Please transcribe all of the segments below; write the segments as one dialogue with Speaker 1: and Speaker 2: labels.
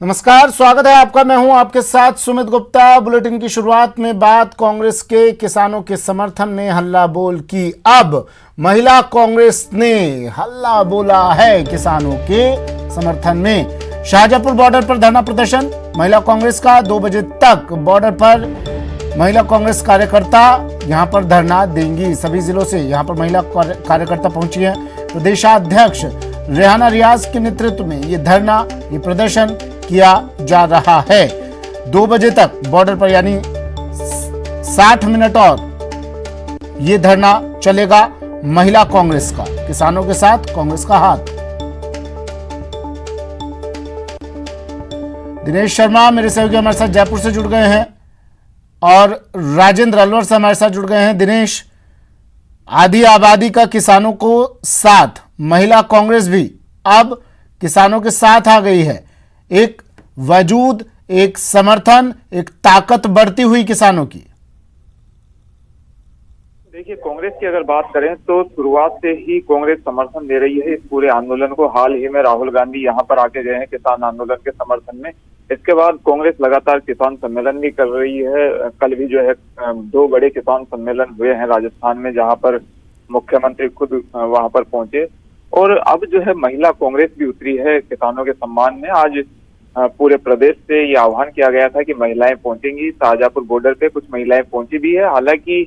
Speaker 1: नमस्कार, स्वागत है आपका। मैं हूं आपके साथ सुमित गुप्ता। बुलेटिन की शुरुआत में बात कांग्रेस के किसानों के समर्थन में हल्ला बोल की। अब महिला कांग्रेस ने हल्ला बोला है किसानों के समर्थन में। शाहजहांपुर बॉर्डर पर धरना प्रदर्शन महिला कांग्रेस का 2 बजे तक बॉर्डर पर महिला कांग्रेस कार्यकर्ता यहां पर धरना देंगी। सभी जिलों से यहां पर महिला कार्यकर्ता पहुंची है। प्रदेशाध्यक्ष रेहाना रियाज के नेतृत्व में ये धरना, ये प्रदर्शन किया जा रहा है। 2 बजे तक बॉर्डर पर, यानी 60 मिनट और ये धरना चलेगा। महिला कांग्रेस का किसानों के साथ कांग्रेस का हाथ। दिनेश शर्मा मेरे सहयोगी हमारे साथ जयपुर से जुड़ गए हैं और राजेंद्र अलवर से हमारे साथ जुड़ गए हैं। दिनेश, आधी आबादी का किसानों को साथ, महिला कांग्रेस भी अब किसानों के साथ आ गई है। एक वजूद, एक समर्थन, एक ताकत बढ़ती हुई किसानों की।
Speaker 2: देखिए, कांग्रेस की अगर बात करें तो शुरुआत से ही कांग्रेस समर्थन दे रही है इस पूरे आंदोलन को। हाल ही में राहुल गांधी यहां पर आके गए हैं किसान आंदोलन के समर्थन में। इसके बाद कांग्रेस लगातार किसान सम्मेलन भी कर रही है। कल भी जो है 2 बड़े किसान सम्मेलन हुए हैं राजस्थान में, जहां पर मुख्यमंत्री खुद वहां पर पहुंचे। और अब जो है महिला कांग्रेस भी उतरी है किसानों के सम्मान में। आज पूरे प्रदेश से ये आह्वान किया गया था कि महिलाएं पहुंचेंगी। शाहजहांपुर बॉर्डर पे कुछ महिलाएं पहुंची भी है। हालांकि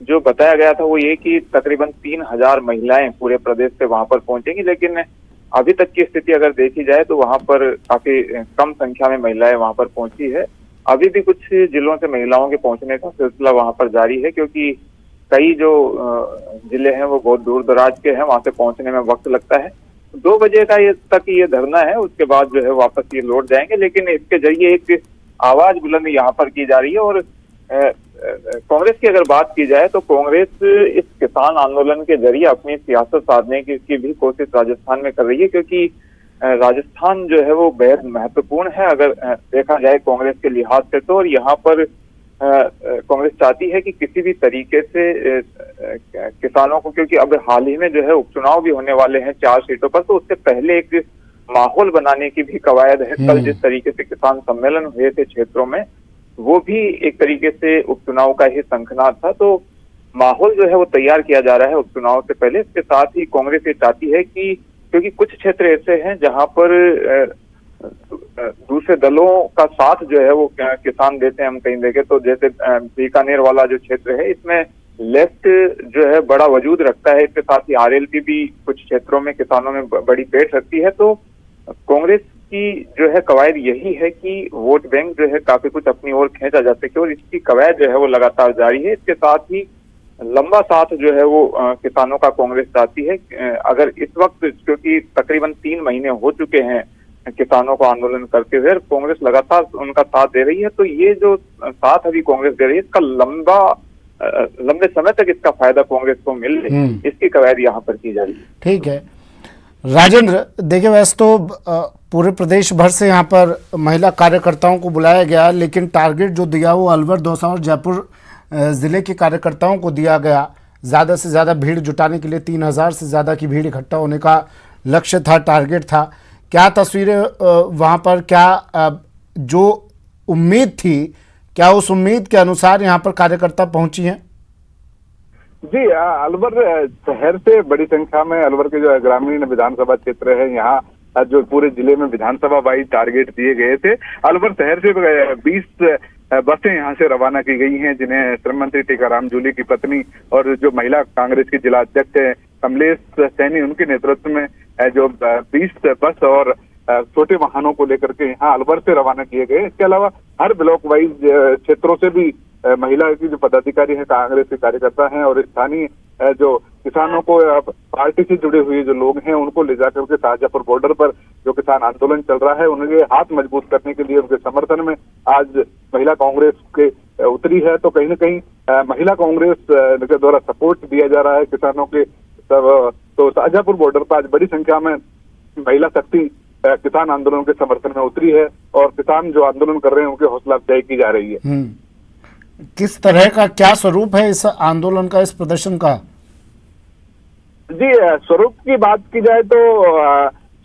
Speaker 2: जो बताया गया था वो ये कि तकरीबन 3000 महिलाएं पूरे प्रदेश से वहां पर पहुंचेंगी, लेकिन अभी तक की स्थिति अगर देखी जाए तो वहां पर काफी कम संख्या में महिलाएं वहां पर पहुंची है। अभी भी कुछ जिलों से महिलाओं के पहुंचने का सिलसिला वहां पर जारी है, क्योंकि कई जो जिले हैं वो बहुत दूर दराज के हैं, वहां से पहुंचने में वक्त लगता है। 2 बजे का तक ये धरना है, उसके बाद जो है वापस ये लौट जाएंगे। लेकिन इसके जरिए एक आवाज बुलंद यहाँ पर की जा रही है। और कांग्रेस की अगर बात की जाए तो कांग्रेस इस किसान आंदोलन के जरिए अपनी सियासत साधने की भी कोशिश राजस्थान में कर रही है, क्योंकि राजस्थान जो है वो बेहद महत्वपूर्ण है अगर देखा जाए कांग्रेस के लिहाज से तो। और यहाँ पर कांग्रेस चाहती है कि किसी भी तरीके से किसानों को, क्योंकि अब हाल ही में जो है उपचुनाव भी होने वाले हैं 4 सीटों पर, तो उससे पहले एक माहौल बनाने की भी कवायद है। कल जिस तरीके से किसान सम्मेलन हुए थे क्षेत्रों में, वो भी एक तरीके से उपचुनाव का ही शंखनाद था। तो माहौल जो है वो तैयार किया जा रहा है उपचुनाव से पहले। इसके साथ ही कांग्रेस ये चाहती है कि, क्योंकि कुछ क्षेत्र ऐसे हैं जहां पर दूसरे दलों का साथ जो है वो किसान देते हैं, हम कहीं देखें तो जैसे बीकानेर वाला जो क्षेत्र है, इसमें लेफ्ट जो है बड़ा वजूद रखता है। इसके साथ ही आरएलपी भी कुछ क्षेत्रों में किसानों में बड़ी पेट रखती है। तो कांग्रेस की जो है कवायद यही है कि वोट बैंक जो है काफी कुछ अपनी ओर खींचा जा सके, और इसकी कवायद जो है वो लगातार जारी है। इसके साथ ही लंबा साथ जो है वो किसानों का कांग्रेस चाहती है। अगर इस वक्त, क्योंकि तकरीबन 3 महीने हो चुके हैं किसानों को आंदोलन करते हुए, कांग्रेस लगातार उनका साथ दे रही है, तो ये जो साथ अभी कांग्रेस दे रही है, इसका लंबे समय तक इसका फायदा कांग्रेस को मिल रही, इसकी कवायद यहाँ पर की जा रही है।
Speaker 1: ठीक है राजेंद्र, देखिए वैसे तो पूरे प्रदेश भर से यहाँ पर महिला कार्यकर्ताओं को बुलाया गया, लेकिन टारगेट जो दिया वो अलवर, दौसा और जयपुर जिले के कार्यकर्ताओं को दिया गया। ज़्यादा से ज़्यादा भीड़ जुटाने के लिए 3000 से ज़्यादा की भीड़ इकट्ठा होने का लक्ष्य था, टारगेट था। क्या तस्वीरें वहाँ पर, क्या जो उम्मीद थी, क्या उस उम्मीद के अनुसार यहाँ पर कार्यकर्ता पहुंची हैं?
Speaker 3: जी, अलवर शहर से बड़ी संख्या में अलवर के जो ग्रामीण विधानसभा क्षेत्र है, यहाँ जो पूरे जिले में विधानसभा वाइज टारगेट दिए गए थे। अलवर शहर से 20 बसें यहाँ से रवाना की गई हैं, जिन्हें श्रम मंत्री टीकाराम जूली की पत्नी और जो महिला कांग्रेस की जिला अध्यक्ष है कमलेश सैनी, उनके नेतृत्व में जो 20 बस और छोटे वाहनों को लेकर के यहाँ अलवर से रवाना किए गए। इसके अलावा हर ब्लॉक वाइज क्षेत्रों से भी महिला की जो पदाधिकारी हैं, कांग्रेस के कार्यकर्ता हैं और स्थानीय जो किसानों को पार्टी से जुड़े हुए जो लोग हैं, उनको ले जाकर के शाहजहांपुर बॉर्डर पर जो किसान आंदोलन चल रहा है उनके हाथ मजबूत करने के लिए, उनके समर्थन में आज महिला कांग्रेस के उतरी है। तो कहीं न कहीं महिला कांग्रेस के द्वारा सपोर्ट दिया जा रहा है किसानों के। तो शाहजहांपुर बॉर्डर पर आज बड़ी संख्या में महिला शक्ति किसान आंदोलन के समर्थन में उतरी है और किसान जो आंदोलन कर रहे हैं उनकी हौसला अफजाई की जा रही है।
Speaker 1: किस तरह का, क्या स्वरूप है इस आंदोलन का, इस प्रदर्शन का?
Speaker 3: जी, स्वरूप की बात की जाए तो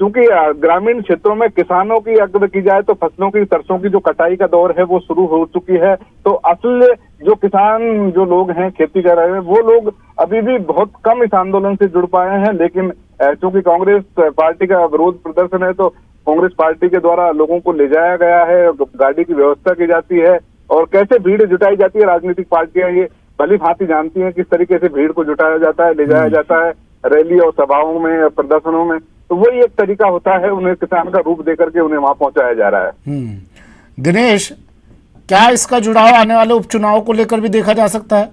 Speaker 3: चूंकि ग्रामीण क्षेत्रों में किसानों की अगर की जाए तो फसलों की, सरसों की जो कटाई का दौर है वो शुरू हो चुकी है। तो असल जो किसान जो लोग हैं, खेती कर रहे हैं, वो लोग अभी भी बहुत कम इस आंदोलन से जुड़ पाए हैं। लेकिन चूंकि कांग्रेस पार्टी का विरोध प्रदर्शन है तो कांग्रेस पार्टी के द्वारा लोगों को ले जाया गया है, गाड़ी की व्यवस्था की जाती है और कैसे भीड़ जुटाई जाती है। राजनीतिक पार्टियां ये भली भांति जानती हैं किस तरीके से भीड़ को जुटाया जाता है, ले जाया जाता है रैली और सभाओं में, प्रदर्शनों में। तो वही एक तरीका होता है, उन्हें किसान का रूप देकर के उन्हें वहां पहुंचाया जा रहा है।
Speaker 1: दिनेश, क्या इसका जुड़ाव आने वाले उपचुनाव को लेकर भी देखा जा सकता है?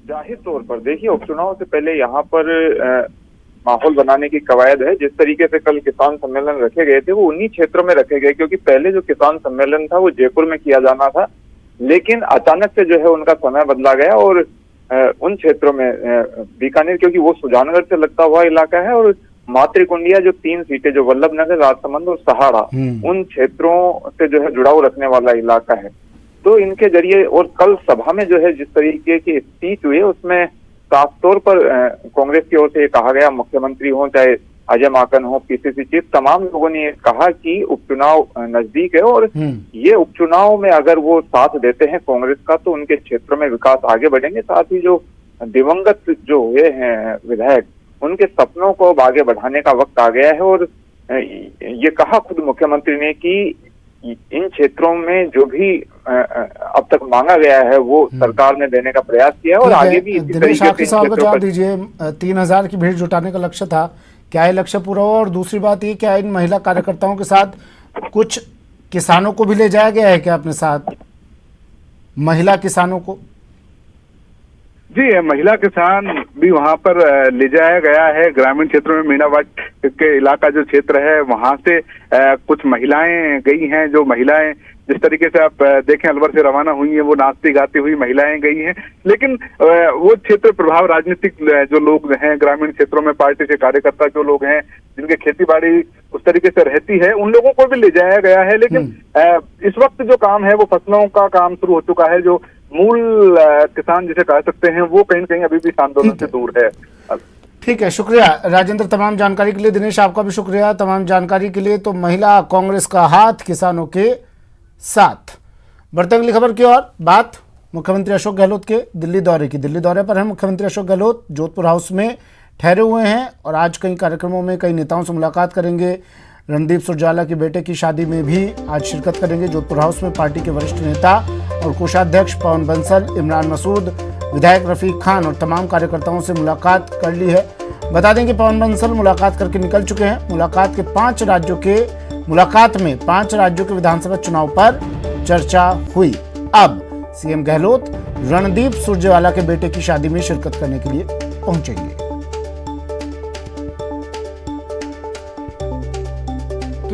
Speaker 2: जाहिर तौर पर देखिए, उपचुनाव से पहले यहाँ पर माहौल बनाने की कवायद है। जिस तरीके से कल किसान सम्मेलन रखे गए थे वो उन्हीं क्षेत्रों में रखे गए, क्योंकि पहले जो किसान सम्मेलन था वो जयपुर में किया जाना था, लेकिन अचानक से जो है उनका समय बदला गया और उन क्षेत्रों में बीकानेर, क्योंकि वो सुजानगढ़ से लगता हुआ इलाका है, और मातृकुंडिया जो 3 सीटें जो वल्लभनगर, राजसमंद और सहाड़ा, उन क्षेत्रों से जो है जुड़ाव रखने वाला इलाका है। तो इनके जरिए, और कल सभा में जो है जिस तरीके की स्पीच हुई उसमें साफ तौर पर कांग्रेस की ओर से कहा गया, मुख्यमंत्री हो चाहे अजय माकन हो, पीसीसी चीफ, तमाम लोगों ने कहा कि उपचुनाव नजदीक है और ये उपचुनाव में अगर वो साथ देते हैं कांग्रेस का तो उनके क्षेत्रों में विकास आगे बढ़ेंगे। साथ ही जो दिवंगत जो हुए हैं विधायक, उनके सपनों को अब आगे बढ़ाने का वक्त आ गया है। और ये कहा खुद मुख्यमंत्री ने कि इन क्षेत्रों में जो भी अब तक मांगा गया है वो सरकार ने देने का प्रयास किया है और आगे भी इसी तरीके से
Speaker 1: जवाब दीजिए। 3000 की भीड़ जुटाने का लक्ष्य था, क्या ये लक्ष्य पूरा हुआ? और दूसरी बात ये, क्या इन महिला कार्यकर्ताओं के साथ कुछ किसानों को भी ले जाया गया है क्या अपने साथ, महिला किसानों को?
Speaker 3: जी, महिला किसान भी वहां पर ले जाया गया है। ग्रामीण क्षेत्रों में मीनाबाद के इलाका जो क्षेत्र है वहां से कुछ महिलाएं गई हैं। जो महिलाएं जिस तरीके से आप देखें अलवर से रवाना हुई हैं, वो नाचती गाती हुई महिलाएं गई हैं। लेकिन वो क्षेत्र प्रभाव राजनीतिक जो लोग हैं ग्रामीण क्षेत्रों में, पार्टी के कार्यकर्ता जो लोग हैं जिनके खेती बाड़ी उस तरीके से रहती है, उन लोगों को भी ले जाया गया है। लेकिन इस वक्त जो काम है वो फसलों का काम शुरू हो चुका है। जो मूल किसान जिसे कह सकते हैं वो कहीं न कहीं अभी भी इस आंदोलन से दूर है।
Speaker 1: ठीक है, शुक्रिया राजेंद्र तमाम जानकारी के लिए। दिनेश, आपका भी शुक्रिया तमाम जानकारी के लिए। तो महिला कांग्रेस का हाथ किसानों के साथ। बढ़ते अगली खबर की ओर। बात मुख्यमंत्री अशोक गहलोत के दिल्ली दौरे की। दिल्ली दौरे पर हैं मुख्यमंत्री अशोक गहलोत, जोधपुर हाउस में ठहरे हुए हैं और आज कई कार्यक्रमों में कई नेताओं से मुलाकात करेंगे। रणदीप सुरजेवाला के बेटे की शादी में भी आज शिरकत करेंगे। जोधपुर हाउस में पार्टी के वरिष्ठ नेता और कोषाध्यक्ष पवन बंसल, इमरान मसूद, विधायक रफीक खान और तमाम कार्यकर्ताओं से मुलाकात कर ली है। बता दें कि पवन बंसल मुलाकात करके निकल चुके हैं। मुलाकात में 5 राज्यों के विधानसभा चुनाव पर चर्चा हुई। अब सीएम गहलोत रणदीप सुरजेवाला के बेटे की शादी में शिरकत करने के लिए पहुंचेंगे।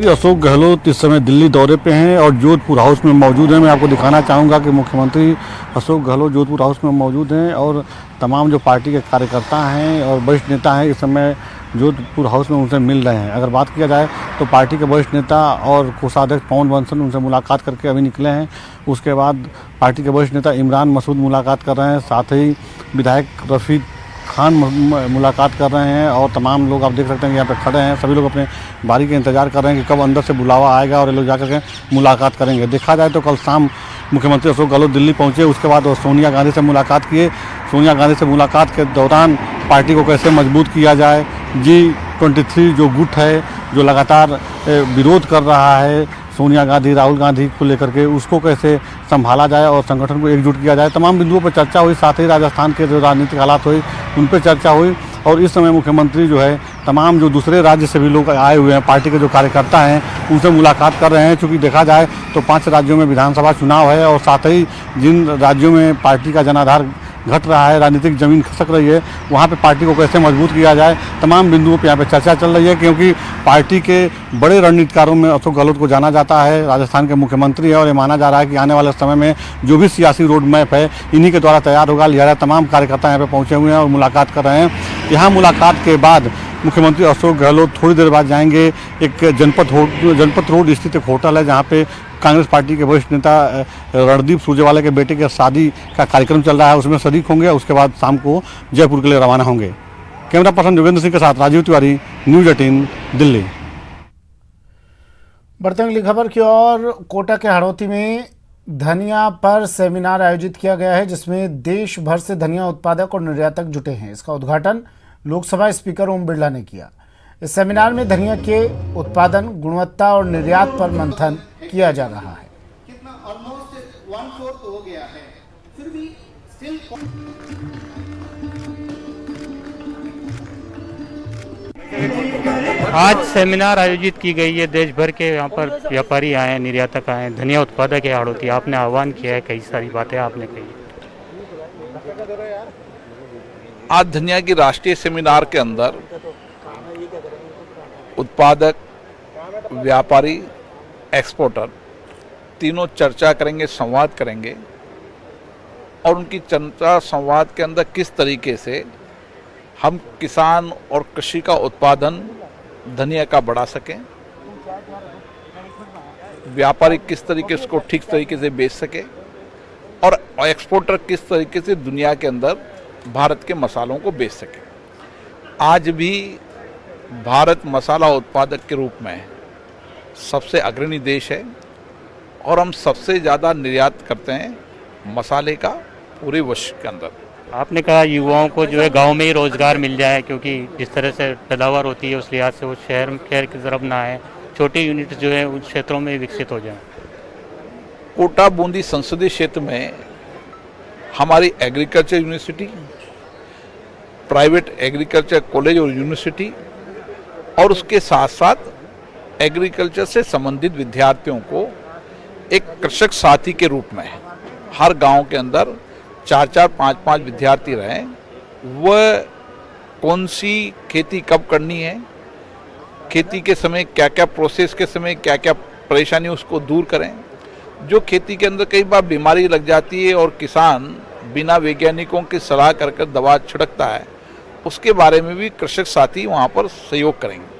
Speaker 4: अशोक गहलोत इस समय दिल्ली दौरे पे हैं और जोधपुर हाउस में मौजूद हैं। मैं आपको दिखाना चाहूँगा कि मुख्यमंत्री अशोक गहलोत जोधपुर हाउस में मौजूद हैं और तमाम जो पार्टी के कार्यकर्ता हैं और वरिष्ठ नेता हैं इस समय जोधपुर हाउस में उनसे मिल रहे हैं। अगर बात किया जाए तो पार्टी के वरिष्ठ नेता और कोषाध्यक्ष पवन बंसल उनसे मुलाकात करके अभी निकले हैं। उसके बाद पार्टी के वरिष्ठ नेता इमरान मसूद मुलाकात कर रहे हैं, साथ ही विधायक रफीक खान मुलाकात कर रहे हैं और तमाम लोग आप देख सकते हैं यहाँ पे खड़े हैं। सभी लोग अपने बारी के इंतजार कर रहे हैं कि कब अंदर से बुलावा आएगा और ये लोग जाकर के मुलाकात करेंगे। देखा जाए तो कल शाम मुख्यमंत्री अशोक गहलोत दिल्ली पहुंचे, उसके बाद वो सोनिया गांधी से मुलाकात किए। सोनिया गांधी से मुलाकात के दौरान पार्टी को कैसे मजबूत किया जाए, G23 जो गुट है जो लगातार विरोध कर रहा है सोनिया गांधी, राहुल गांधी को लेकर के, उसको कैसे संभाला जाए और संगठन को एकजुट किया जाए, तमाम बिंदुओं पर चर्चा हुई। साथ ही राजस्थान के जो राजनीतिक हालात हुए उन पर चर्चा हुई। और इस समय मुख्यमंत्री जो है तमाम जो दूसरे राज्य से भी लोग आए हुए हैं, पार्टी के जो कार्यकर्ता हैं उनसे मुलाकात कर रहे हैं। चूँकि देखा जाए तो 5 राज्यों में विधानसभा चुनाव है और साथ ही जिन राज्यों में पार्टी का जनाधार घट रहा है, राजनीतिक जमीन खसक रही है, वहाँ पे पार्टी को कैसे मजबूत किया जाए, तमाम बिंदुओं पे यहाँ पे चर्चा चल रही है। क्योंकि पार्टी के बड़े रणनीतिकारों में अशोक गहलोत को जाना जाता है, राजस्थान के मुख्यमंत्री है और ये माना जा रहा है कि आने वाले समय में जो भी सियासी रोड मैप है इन्हीं के द्वारा तैयार होगा। लिहाजा तमाम कार्यकर्ता यहाँ पे पहुँचे हुए हैं और मुलाकात कर रहे हैं। यहाँ मुलाकात के बाद मुख्यमंत्री अशोक गहलोत थोड़ी देर बाद जाएंगे एक जनपथ रोड स्थित एक होटल है जहाँ पे कांग्रेस पार्टी के वरिष्ठ नेता रणदीप सुरजेवाला के बेटे के शादी का कार्यक्रम चल रहा है, उसमें शरीक होंगे। उसके बाद शाम को जयपुर के लिए रवाना होंगे। कैमरा पर्सन योगेंद्र सिंह के साथ राजीव तिवारी, News 18 दिल्ली।
Speaker 1: बढ़ते हैं अगली खबर की ओर। कोटा के हड़ौती में धनिया पर सेमिनार आयोजित किया गया है, जिसमें देश भर से धनिया उत्पादक और निर्यातक जुटे हैं। इसका उद्घाटन लोकसभा स्पीकर ओम बिरला ने किया। इस सेमिनार में धनिया के उत्पादन, गुणवत्ता और निर्यात पर मंथन किया जा रहा है।
Speaker 5: कितना ऑलमोस्ट 1/4 हो गया है, फिर भी स्टिल
Speaker 6: आज सेमिनार आयोजित की गई है। देश भर के यहाँ पर व्यापारी आए हैं, निर्यातक आए हैं, धनिया उत्पादक है हड़ौती। आपने आह्वान किया है, कई सारी बातें आपने कही।
Speaker 7: आज धनिया की राष्ट्रीय सेमिनार के अंदर उत्पादक, व्यापारी, एक्सपोर्टर तीनों चर्चा करेंगे, संवाद करेंगे और उनकी चर्चा संवाद के अंदर किस तरीके से हम किसान और कृषि का उत्पादन धनिया का बढ़ा सकें, व्यापारी किस तरीके से उसको ठीक तरीके से बेच सके और एक्सपोर्टर किस तरीके से दुनिया के अंदर भारत के मसालों को बेच सके। आज भी भारत मसाला उत्पादक के रूप में सबसे अग्रणी देश है और हम सबसे ज़्यादा निर्यात करते हैं मसाले का पूरे विश्व के अंदर।
Speaker 6: आपने कहा युवाओं को जो है गांव में ही रोजगार मिल जाए, क्योंकि जिस तरह से पैदावार होती है उस लिहाज से वो शहर की तरफ ना आए, छोटे यूनिट जो है उन क्षेत्रों में विकसित हो जाए।
Speaker 7: कोटा बूंदी संसदीय क्षेत्र में हमारी agriculture university, private agriculture college और यूनिवर्सिटी और उसके साथ साथ एग्रीकल्चर से संबंधित विद्यार्थियों को एक कृषक साथी के रूप में हर गांव के अंदर 4-4, 5-5 विद्यार्थी रहें। वह कौन सी खेती कब करनी है, खेती के समय क्या क्या प्रोसेस के समय क्या क्या परेशानी उसको दूर करें। जो खेती के अंदर कई बार बीमारी लग जाती है और किसान बिना वैज्ञानिकों की सलाह कर दवा छिड़कता है, उसके बारे में भी कृषक साथी वहाँ पर सहयोग करेंगे।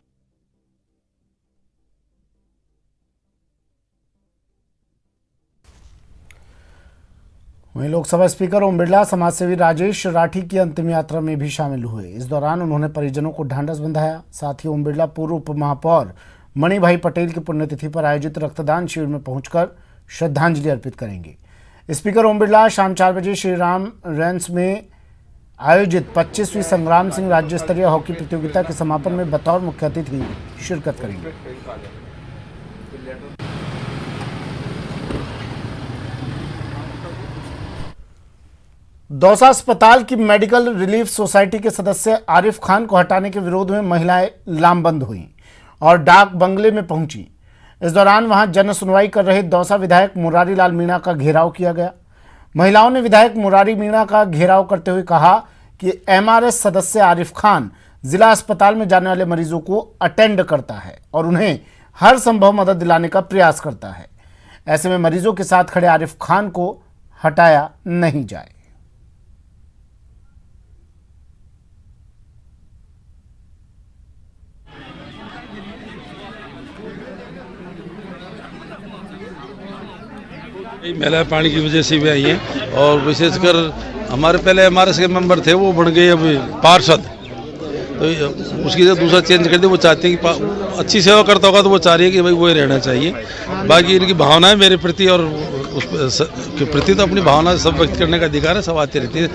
Speaker 1: वहीं लोकसभा स्पीकर ओम बिरला समाजसेवी राजेश राठी की अंतिम यात्रा में भी शामिल हुए। इस दौरान उन्होंने परिजनों को ढांढस बंधाया। साथ ही ओम बिरला पूर्व उप महापौर मणिभाई पटेल की पुण्यतिथि पर आयोजित रक्तदान शिविर में पहुंचकर श्रद्धांजलि अर्पित करेंगे। स्पीकर ओम बिरला शाम 4 बजे श्रीराम रेंस में आयोजित 25वीं संग्राम सिंह राज्य स्तरीय हॉकी प्रतियोगिता के समापन में बतौर मुख्य अतिथि शिरकत करेंगे। दौसा अस्पताल की मेडिकल रिलीफ सोसाइटी के सदस्य आरिफ खान को हटाने के विरोध में महिलाएं लामबंद हुईं और डाक बंगले में पहुंची। इस दौरान वहां जन सुनवाई कर रहे दौसा विधायक मुरारी लाल मीणा का घेराव किया गया। महिलाओं ने विधायक मुरारी मीणा का घेराव करते हुए कहा कि एमआरएस सदस्य आरिफ खान जिला अस्पताल में जाने वाले मरीजों को अटेंड करता है और उन्हें हर संभव मदद दिलाने का प्रयास करता है। ऐसे में मरीजों के साथ खड़े आरिफ खान को हटाया नहीं जाए।
Speaker 8: महिला पानी की वजह से भी आई हैं और विशेषकर हमारे पहले एमआरएस के मेंबर थे, वो बन गए अभी पार्षद, तो उसकी जगह दूसरा चेंज कर दिया। वो चाहते हैं कि अच्छी सेवा करता होगा तो वो चाह रही है कि भाई वही रहना चाहिए। बाकी इनकी भावनाएं मेरे प्रति और उस के प्रति तो अपनी भावना सब व्यक्त करने का अधिकार है, सब आती रहती है।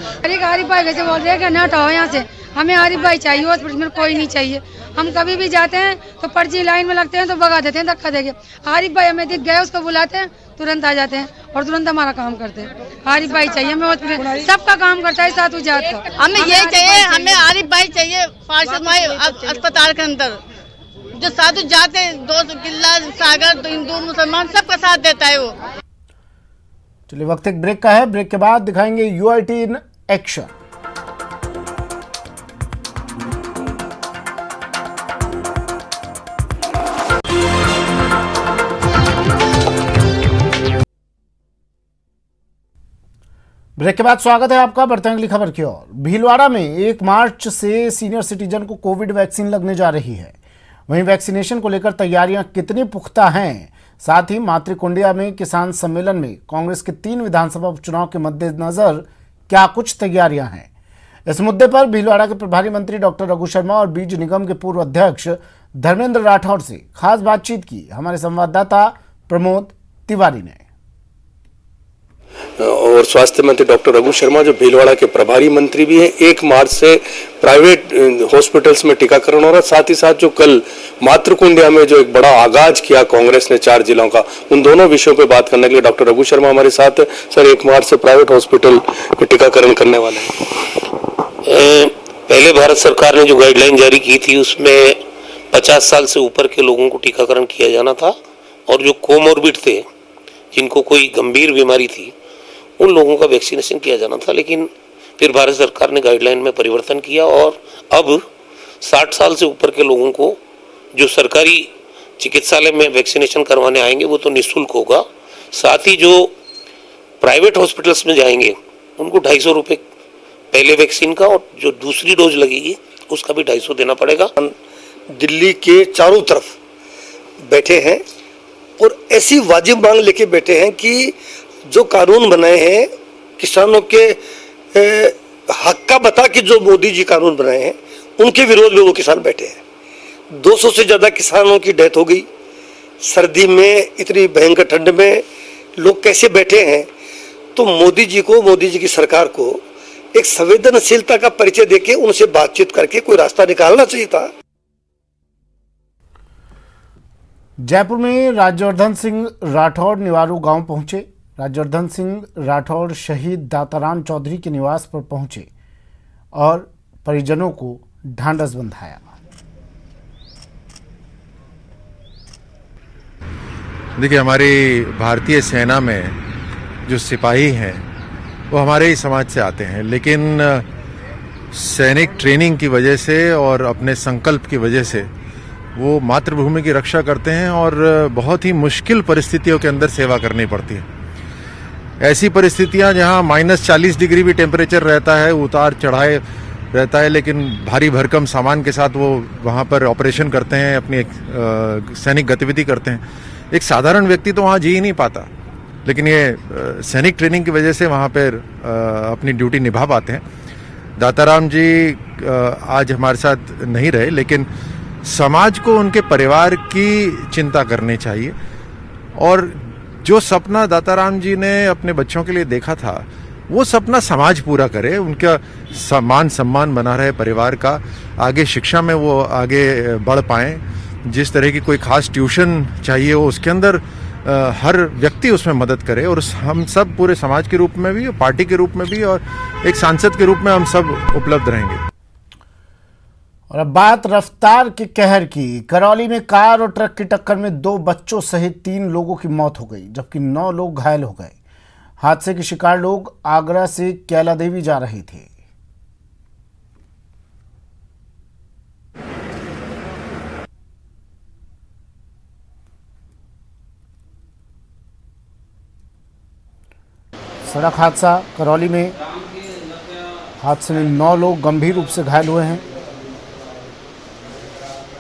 Speaker 9: आरिफ भाई कैसे बोल रहे हैं कि ना हटाओ यहाँ से, हमें आरिफ भाई चाहिए, हॉस्पिटल में कोई नहीं चाहिए। हम कभी भी जाते हैं तो पर्ची लाइन में लगते हैं तो भगा देते हैं, धक्का देके। आरिफ भाई हमें दिख गए, उसको बुलाते हैं, तुरंत आ जाते हैं और तुरंत हमारा काम करते हैं। आरिफ भाई चाहिए हमें, हॉस्पिटल सबका काम करता है साथ उजात का।
Speaker 10: हमें ये चाहिए, हमें आरिफ भाई चाहिए पार्षद भाई अस्पताल के अंदर, जो साधु जाते 200 किला सागर हिंदू मुसलमान सबका साथ देता है वो।
Speaker 1: चलिए वक्त एक ब्रेक का है, ब्रेक के बाद दिखाएंगे यूआईटी इन एक्शन। ब्रेक के बाद स्वागत है आपका। बढ़ते हैं अगली खबर की ओर। भीलवाड़ा में 1 मार्च से सीनियर सिटीजन को कोविड वैक्सीन लगने जा रही है। वहीं वैक्सीनेशन को लेकर तैयारियां कितनी पुख्ता हैं, साथ ही मातृकुंडिया में किसान सम्मेलन में कांग्रेस के 3 विधानसभा उपचुनाव के मद्देनजर क्या कुछ तैयारियां हैं, इस मुद्दे पर भीलवाड़ा के प्रभारी मंत्री डॉक्टर रघु शर्मा और बीज निगम के पूर्व अध्यक्ष धर्मेंद्र राठौर से खास बातचीत की हमारे संवाददाता प्रमोद तिवारी ने।
Speaker 11: और स्वास्थ्य मंत्री डॉक्टर रघु शर्मा जो भीलवाड़ा के प्रभारी मंत्री भी हैं, 1 मार्च से प्राइवेट हॉस्पिटल्स में टीकाकरण हो रहा है। साथ ही साथ जो कल मातृकुंडिया में जो एक बड़ा आगाज किया कांग्रेस ने 4 जिलों का, उन दोनों विषयों पे बात करने के लिए डॉक्टर रघु शर्मा हमारे साथ है। सर, 1 मार्च से प्राइवेट हॉस्पिटल में टीकाकरण करने वाले हैं।
Speaker 12: पहले भारत सरकार ने जो गाइडलाइन जारी की थी उसमें 50 साल से ऊपर के लोगों को टीकाकरण किया जाना था और जो कोमोर्बिड थे, जिनको कोई गंभीर बीमारी थी, उन लोगों का वैक्सीनेशन किया जाना था। लेकिन फिर भारत सरकार ने गाइडलाइन में परिवर्तन किया और अब 60 साल से ऊपर के लोगों को जो सरकारी चिकित्सालय में वैक्सीनेशन करवाने आएंगे वो तो निःशुल्क होगा। साथ ही जो प्राइवेट हॉस्पिटल्स में जाएंगे उनको 250 रुपये पहले वैक्सीन का और जो दूसरी डोज लगेगी उसका भी 250 देना पड़ेगा।
Speaker 13: दिल्ली के चारों तरफ बैठे हैं और ऐसी वाजिब मांग लेके बैठे हैं कि जो कानून बनाए हैं किसानों के हक का बता के जो मोदी जी कानून बनाए हैं उनके विरोध में वो किसान बैठे हैं। 200 से ज़्यादा किसानों की डेथ हो गई। सर्दी में इतनी भयंकर ठंड में लोग कैसे बैठे हैं? तो मोदी जी की सरकार को एक संवेदनशीलता का परिचय देके उनसे बातचीत करके कोई रास्ता निकालना चाहिए था।
Speaker 1: जयपुर में राज्यवर्धन सिंह राठौड़ निवारू गांव पहुंचे। राज्यवर्धन सिंह राठौड़ शहीद दाताराम चौधरी के निवास पर पहुंचे और परिजनों को ढांढस बंधाया।
Speaker 14: देखिए, हमारी भारतीय सेना में जो सिपाही हैं वो हमारे ही समाज से आते हैं, लेकिन सैनिक ट्रेनिंग की वजह से और अपने संकल्प की वजह से वो मातृभूमि की रक्षा करते हैं और बहुत ही मुश्किल परिस्थितियों के अंदर सेवा करनी पड़ती है। ऐसी परिस्थितियां जहां -40 डिग्री भी टेम्परेचर रहता है, उतार चढ़ाए रहता है, लेकिन भारी भरकम सामान के साथ वो वहां पर ऑपरेशन करते हैं, अपनी सैनिक गतिविधि करते हैं। एक साधारण व्यक्ति तो वहां जी ही नहीं पाता, लेकिन ये सैनिक ट्रेनिंग की वजह से वहां पर अपनी ड्यूटी निभा पाते हैं। दाताराम जी आज हमारे साथ नहीं रहे, लेकिन समाज को उनके परिवार की चिंता करनी चाहिए और जो सपना दाताराम जी ने अपने बच्चों के लिए देखा था वो सपना समाज पूरा करे, उनका मान सम्मान बना रहे परिवार का, आगे शिक्षा में वो आगे बढ़ पाएं। जिस तरह की कोई खास ट्यूशन चाहिए हो उसके अंदर हर व्यक्ति उसमें मदद करे और हम सब पूरे समाज के रूप में भी, पार्टी के रूप में भी और एक सांसद के रूप में हम सब उपलब्ध रहेंगे।
Speaker 1: और अब बात रफ्तार के कहर की। करौली में कार और ट्रक की टक्कर में 2 बच्चों सहित 3 लोगों की मौत हो गई, जबकि 9 लोग घायल हो गए। हादसे के शिकार लोग आगरा से कैला देवी जा रहे थे। सड़क हादसा करौली में। हादसे में 9 लोग गंभीर रूप से घायल हुए हैं।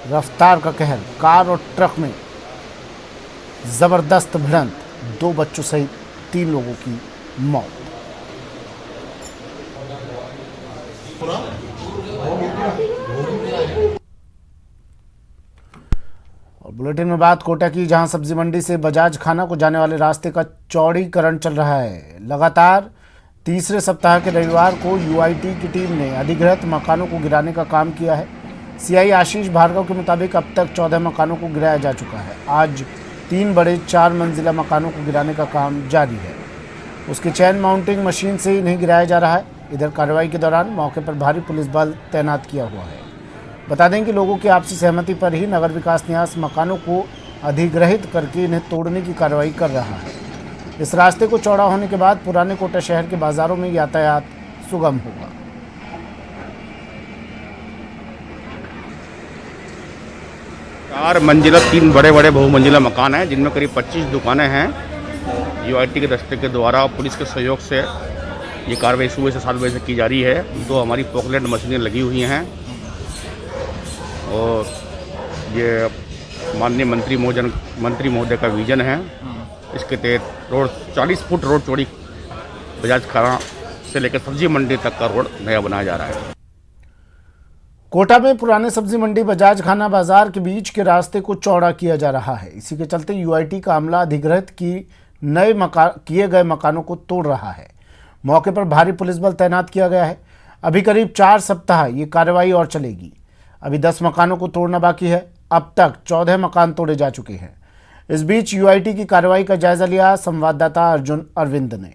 Speaker 1: रफ्तार का कहर, कार और ट्रक में जबरदस्त भिड़ंत, 2 बच्चों सहित 3 लोगों की मौत। और बुलेटिन में बात कोटा की, जहां सब्जी मंडी से बजाज खाना को जाने वाले रास्ते का चौड़ीकरण चल रहा है। लगातार तीसरे सप्ताह के रविवार को यूआईटी की टीम ने अधिग्रहित मकानों को गिराने का काम किया है। सीआई आशीष भार्गव के मुताबिक अब तक 14 मकानों को गिराया जा चुका है। आज 3 बड़े 4 मंजिला मकानों को गिराने का काम जारी है। उसकी चैन माउंटिंग मशीन से नहीं गिराया जा रहा है। इधर कार्रवाई के दौरान मौके पर भारी पुलिस बल तैनात किया हुआ है। बता दें कि लोगों की आपसी सहमति पर ही नगर विकास न्यास मकानों को अधिग्रहित करके इन्हें तोड़ने की कार्रवाई कर रहा है। इस रास्ते को चौड़ा होने के बाद पुराने कोटा शहर के बाजारों में यातायात सुगम होगा।
Speaker 15: 4 मंजिला 3 बड़े बड़े बहुमंजिला मकान हैं, जिनमें करीब 25 दुकानें हैं। यूआईटी के दस्ते के द्वारा पुलिस के सहयोग से ये कार्रवाई सुबह से 7 बजे से की जा रही है। 2 हमारी पॉकलेट मशीनें लगी हुई हैं और ये माननीय मंत्री महोदय का विजन है। इसके तहत रोड 40 फुट रोड चौड़ी बजाज खाना से लेकर सब्जी मंडी तक का रोड नया बनाया जा रहा है।
Speaker 1: कोटा में पुराने सब्जी मंडी बजाज खाना बाजार के बीच के रास्ते को चौड़ा किया जा रहा है। इसी के चलते यूआईटी का अमला अधिग्रहित किए गए मकानों को तोड़ रहा है। मौके पर भारी पुलिस बल तैनात किया गया है। अभी करीब 4 सप्ताह ये कार्रवाई और चलेगी। अभी 10 मकानों को तोड़ना बाकी है। अब तक 14 मकान तोड़े जा चुके हैं। इस बीच यूआईटी की कार्रवाई का जायजा लिया संवाददाता अर्जुन अरविंद ने।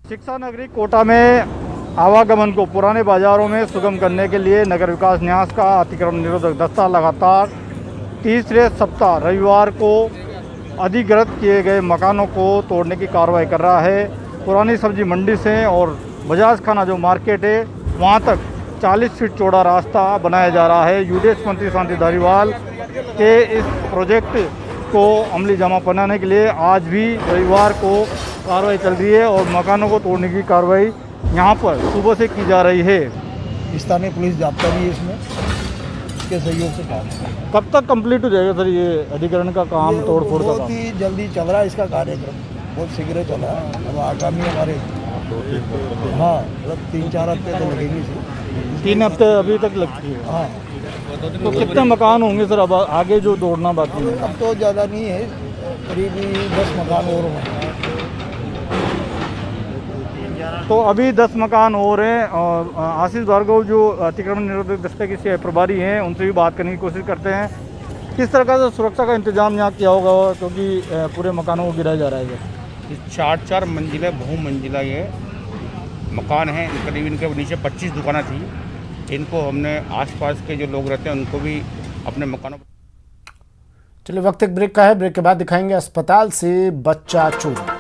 Speaker 16: शिक्षा नगरी कोटा में आवागमन को पुराने बाजारों में सुगम करने के लिए नगर विकास न्यास का अतिक्रमण निरोधक दस्ता लगातार तीसरे सप्ताह रविवार को अधिग्रहित किए गए मकानों को तोड़ने की कार्रवाई कर रहा है। पुरानी सब्जी मंडी से और बजाज खाना जो मार्केट है वहां तक 40 फीट चौड़ा रास्ता बनाया जा रहा है। यूडीएच मंत्री शांति धारीवाल के इस प्रोजेक्ट को अमली जामा पहनाने के लिए आज भी रविवार को कार्रवाई चल रही है और मकानों को तोड़ने की कार्रवाई यहाँ पर सुबह से की जा रही है।
Speaker 17: स्थानीय पुलिस जाब्ता भी है इसमें, इसके सहयोग से काम।
Speaker 16: कब तक कंप्लीट हो जाएगा सर ये अधिग्रहण का काम, तोड़ फोड़ का?
Speaker 17: बहुत ही जल्दी चल रहा है इसका कार्यक्रम, बहुत शीघ्र चल रहा है। अब आगामी हमारे मतलब 3-4 हफ्ते तो लगेंगे।
Speaker 16: 3 हफ्ते अभी तक लगती है।
Speaker 17: हाँ,
Speaker 16: तो कितने मकान होंगे सर अब आगे जो तोड़ना बाकी है?
Speaker 17: अब तो ज़्यादा नहीं है, करीब 10 मकान और होंगे।
Speaker 16: तो अभी 10 मकान हो रहे हैं और आशीष भार्गव जो अतिक्रमण निरोधक दस्ते के प्रभारी हैं उनसे भी बात करने की कोशिश करते हैं। किस तरह से सुरक्षा का इंतजाम यहाँ किया होगा क्योंकि पूरे मकानों को गिराया जा रहा है?
Speaker 15: 4 मंजिला बहुमंजिला ये मकान हैं। करीब इनके नीचे 25 दुकानें थी। इनको हमने आसपास के जो लोग रहते हैं उनको भी अपने मकानों।
Speaker 1: चलिए वक्त एक ब्रेक का है। ब्रेक के बाद दिखाएंगे अस्पताल से बच्चा चोरी।